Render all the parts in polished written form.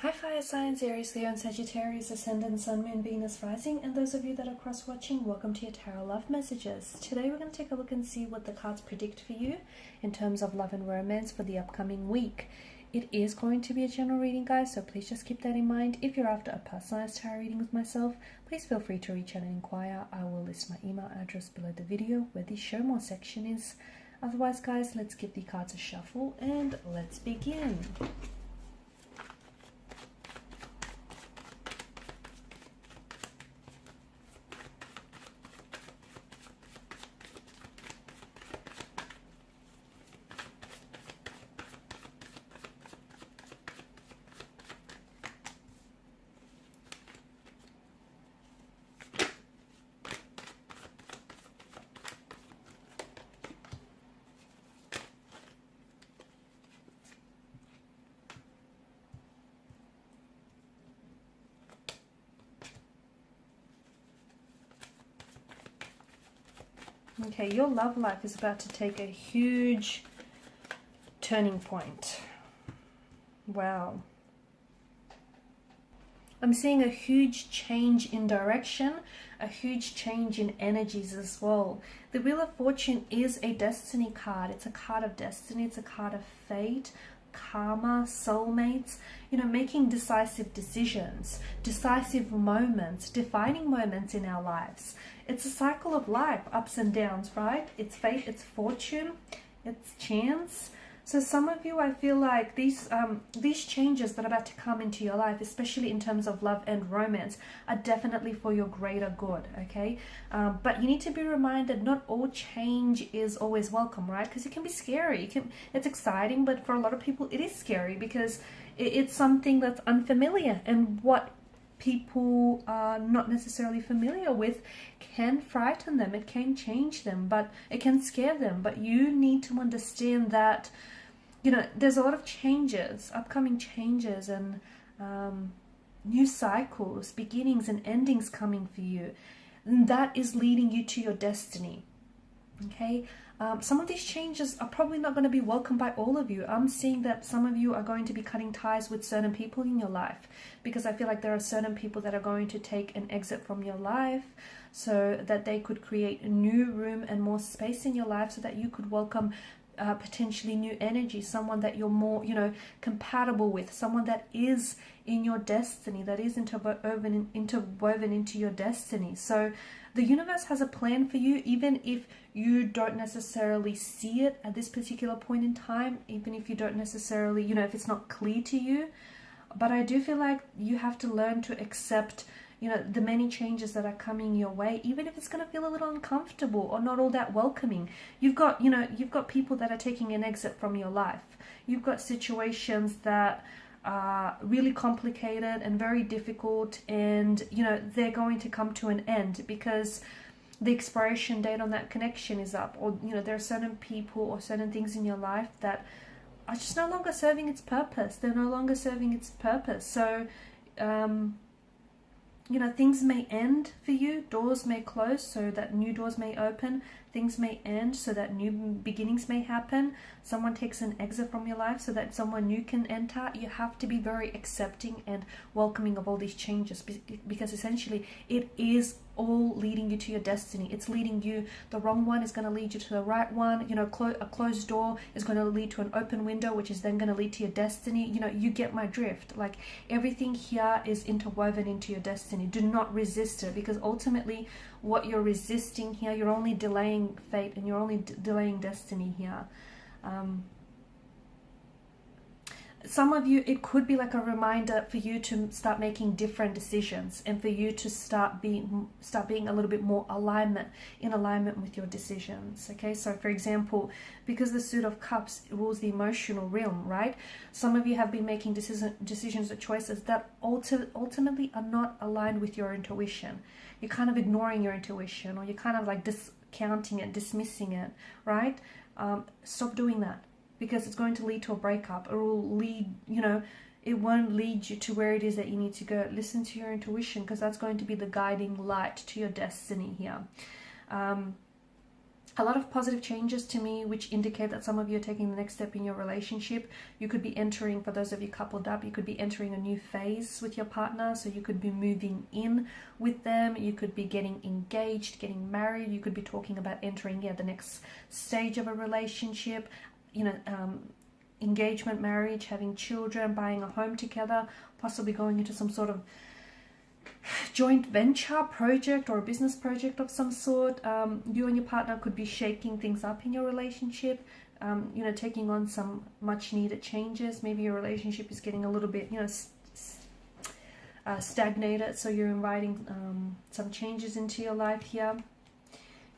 Hi fire signs, Aries, Leo and Sagittarius, Ascendant, Sun, Moon, Venus, Rising, and those of you that are cross-watching, welcome to your Tarot Love Messages. Today we're going to take a look and see what the cards predict for you in terms of love and romance for the upcoming week. It is going to be a general reading, guys, so please just keep that in mind. If you're after a personalized tarot reading with myself, please feel free to reach out and inquire. I will list my email address below the video where the show more section is. Otherwise, guys, let's give the cards a shuffle and let's begin. Okay, your love life is about to take a huge turning point. Wow. I'm seeing a huge change in direction, a huge change in energies as well. The Wheel of Fortune is a destiny card. It's a card of destiny. It's a card of fate, karma, soulmates, making decisive decisions, decisive moments, defining moments in our lives. It's a cycle of life, ups and downs, right? It's fate, it's fortune, it's chance. So some of you, I feel like these changes that are about to come into your life, especially in terms of love and romance, are definitely for your greater good, okay? But you need to be reminded not all change is always welcome, right? Because it can be scary. It's exciting, but for a lot of people, it is scary because it's something that's unfamiliar, and what people are not necessarily familiar with can frighten them. It can change them, but it can scare them. But you need to understand that there's a lot of changes, upcoming changes, and new cycles, beginnings and endings coming for you. And that is leading you to your destiny. Okay? Some of these changes are probably not going to be welcomed by all of you. I'm seeing that some of you are going to be cutting ties with certain people in your life, because I feel like there are certain people that are going to take an exit from your life so that they could create a new room and more space in your life so that you could welcome potentially new energy, someone that you're more, compatible with, someone that is in your destiny, that is interwoven into your destiny. So the universe has a plan for you, even if you don't necessarily see it at this particular point in time, even if you don't necessarily, if it's not clear to you. But I do feel like you have to learn to accept the many changes that are coming your way, even if it's going to feel a little uncomfortable or not all that welcoming. You've got people that are taking an exit from your life. You've got situations that are really complicated and very difficult, and they're going to come to an end because the expiration date on that connection is up, or there are certain people or certain things in your life that are just no longer serving its purpose. They're no longer serving its purpose. So things may end for you, doors may close so that new doors may open, things may end so that new beginnings may happen, someone takes an exit from your life so that someone new can enter. You have to be very accepting and welcoming of all these changes, because essentially it is all leading you to your destiny. It's leading you, the wrong one is going to lead you to the right one. A closed door is going to lead to an open window, which is then going to lead to your destiny. You get my drift. Like, everything here is interwoven into your destiny. Do not resist it, because ultimately what you're resisting here, you're only delaying fate and you're only delaying destiny here. Some of you, it could be like a reminder for you to start making different decisions, and for you to start being a little bit more in alignment with your decisions. Okay, so for example, because the Suit of Cups rules the emotional realm, right? Some of you have been making decisions or choices that ultimately are not aligned with your intuition. You're kind of ignoring your intuition, or you're kind of like discounting it, dismissing it, right? Stop doing that, because it's going to lead to a breakup. It will lead, it won't lead you to where it is that you need to go. Listen to your intuition, because that's going to be the guiding light to your destiny here. A lot of positive changes to me, which indicate that some of you are taking the next step in your relationship. You could be entering, for those of you coupled up, you could be entering a new phase with your partner. So you could be moving in with them. You could be getting engaged, getting married. You could be talking about entering, the next stage of a relationship, engagement, marriage, having children, buying a home together, possibly going into some sort of joint venture project or a business project of some sort. You and your partner could be shaking things up in your relationship, taking on some much needed changes. Maybe your relationship is getting a little bit, stagnated, so you're inviting some changes into your life here.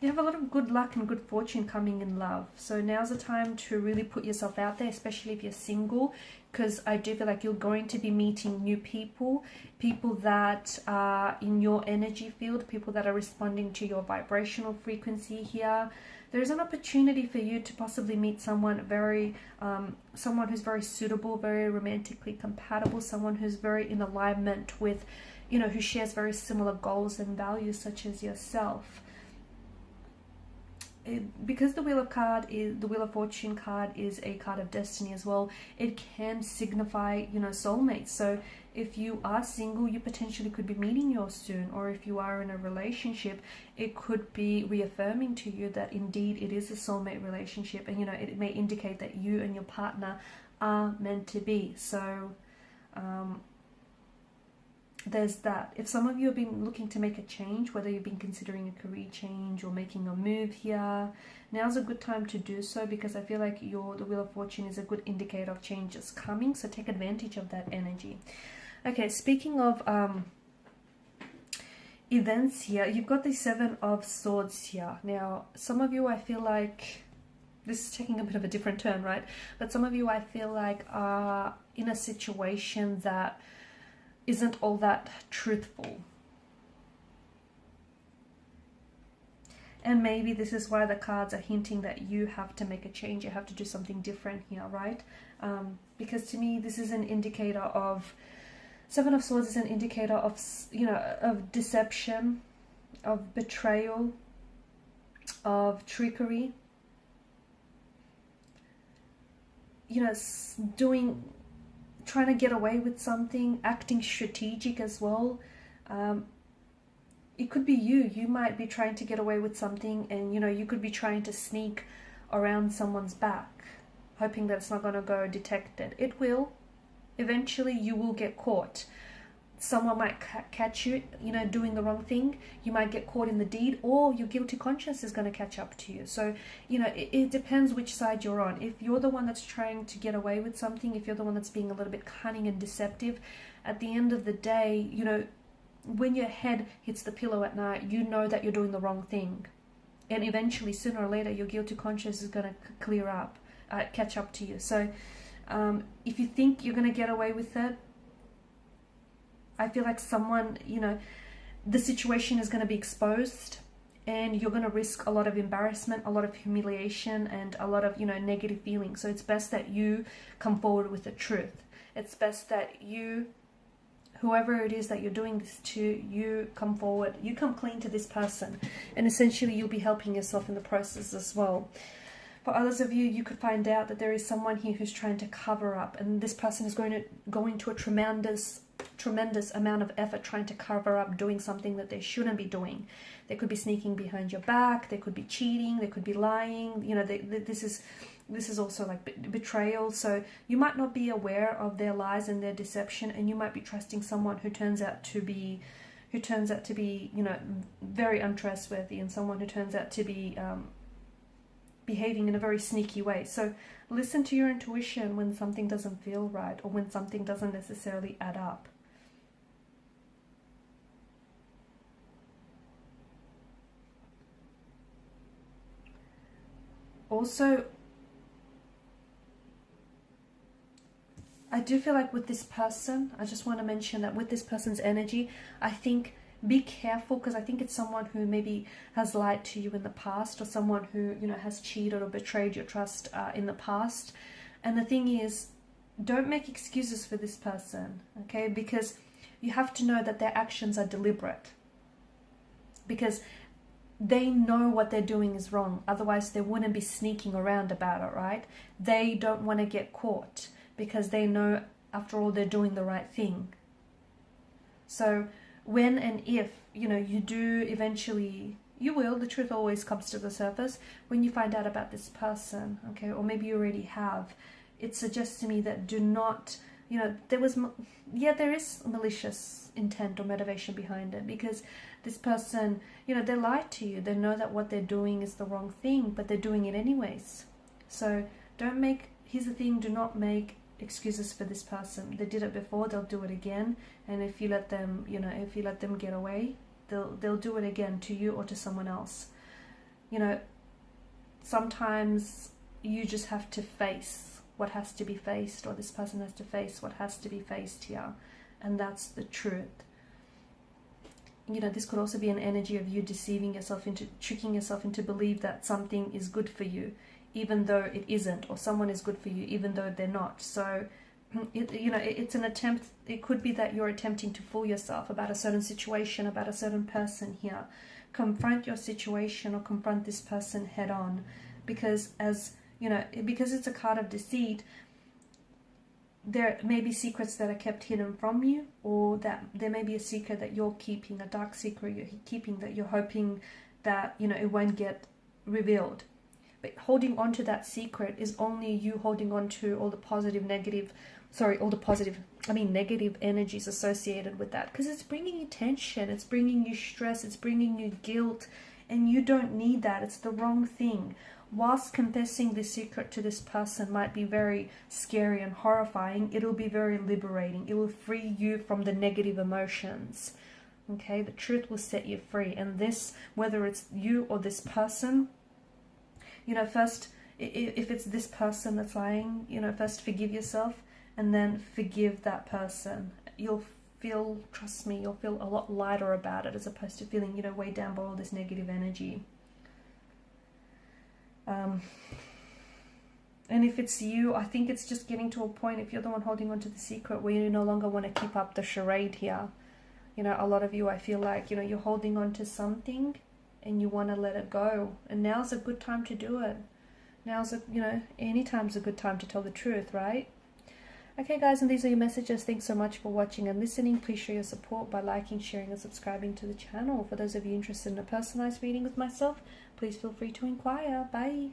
You have a lot of good luck and good fortune coming in love. So now's the time to really put yourself out there, especially if you're single, because I do feel like you're going to be meeting new people, people that are in your energy field, people that are responding to your vibrational frequency here. There's an opportunity for you to possibly meet someone someone who's very suitable, very romantically compatible, someone who's very in alignment with, who shares very similar goals and values such as yourself. Because the Wheel of Fortune card is a card of destiny as well, it can signify, soulmates. So if you are single, you potentially could be meeting yours soon, or if you are in a relationship, it could be reaffirming to you that indeed it is a soulmate relationship, and it may indicate that you and your partner are meant to be. So there's that. If some of you have been looking to make a change, whether you've been considering a career change or making a move here, now's a good time to do so, because I feel like the Wheel of Fortune is a good indicator of changes coming, so take advantage of that energy. Okay, speaking of events here, you've got the Seven of Swords here. Now, some of you, I feel like, this is taking a bit of a different turn, right? But some of you, I feel like, are in a situation that isn't all that truthful. And maybe this is why the cards are hinting that you have to make a change, you have to do something different here, right? Because to me, this is an indicator of, Seven of Swords is an indicator of, of deception, of betrayal, of trickery, trying to get away with something, acting strategic as well. It could be you might be trying to get away with something, and you could be trying to sneak around someone's back, hoping that it's not going to go detected. It will. Eventually you will get caught. Someone might catch you, doing the wrong thing. You might get caught in the deed, or your guilty conscience is going to catch up to you. So, it depends which side you're on. If you're the one that's trying to get away with something, if you're the one that's being a little bit cunning and deceptive, at the end of the day, when your head hits the pillow at night, you know that you're doing the wrong thing. And eventually, sooner or later, your guilty conscience is going to clear up, catch up to you. So, if you think you're going to get away with it, I feel like someone, the situation is going to be exposed, and you're going to risk a lot of embarrassment, a lot of humiliation, and a lot of, negative feelings. So it's best that you come forward with the truth. It's best that you, whoever it is that you're doing this to, you come forward, you come clean to this person, and essentially you'll be helping yourself in the process as well. For others of you, you could find out that there is someone here who's trying to cover up, and this person is going to a tremendous amount of effort trying to cover up doing something that they shouldn't be doing. They could be sneaking behind your back, they could be cheating, they could be lying. This is also like betrayal. So you might not be aware of their lies and their deception, and you might be trusting someone who turns out to be very untrustworthy, and someone who turns out to be behaving in a very sneaky way. So listen to your intuition when something doesn't feel right, or when something doesn't necessarily add up. Also, I do feel like with this person, I just want to mention that with this person's energy, I think be careful, because I think it's someone who maybe has lied to you in the past, or someone who, has cheated or betrayed your trust in the past. And the thing is, don't make excuses for this person, okay? Because you have to know that their actions are deliberate. Because they know what they're doing is wrong. Otherwise, they wouldn't be sneaking around about it, right? They don't want to get caught because they know, after all, they're doing the right thing. So when and if, you do eventually, you will, the truth always comes to the surface when you find out about this person, okay? Or maybe you already have. It suggests to me that do not, there is malicious intent or motivation behind it, because this person, they lied to you. They know that what they're doing is the wrong thing, but they're doing it anyways. So here's the thing, do not make excuses for this person. They did it before, they'll do it again. And if you let them, get away, they'll do it again to you or to someone else. Sometimes you just have to face what has to be faced, or this person has to face what has to be faced here. And that's the truth. This could also be an energy of you tricking yourself into believe that something is good for you, even though it isn't, or someone is good for you, even though they're not. So, it's an attempt. It could be that you're attempting to fool yourself about a certain situation, about a certain person here. Confront your situation or confront this person head on, because because it's a card of deceit, there may be secrets that are kept hidden from you, or that there may be a secret that you're keeping, a dark secret you're keeping that you're hoping that, it won't get revealed. But holding on to that secret is only you holding on to all the negative energies associated with that, because it's bringing you tension, it's bringing you stress, it's bringing you guilt, and you don't need that. It's the wrong thing. Whilst confessing this secret to this person might be very scary and horrifying, it'll be very liberating. It will free you from the negative emotions. Okay, the truth will set you free. And this, whether it's you or this person, first, if it's this person that's lying, first forgive yourself and then forgive that person. Trust me, you'll feel a lot lighter about it, as opposed to feeling, weighed down by all this negative energy. And if it's you, I think it's just getting to a point, if you're the one holding on to the secret, where you no longer want to keep up the charade here. A lot of you, I feel like, you're holding on to something and you want to let it go. And now's a good time to do it. Any time's a good time to tell the truth, right? Okay, guys, and these are your messages. Thanks so much for watching and listening. Please show your support by liking, sharing, and subscribing to the channel. For those of you interested in a personalized reading with myself, please feel free to inquire. Bye.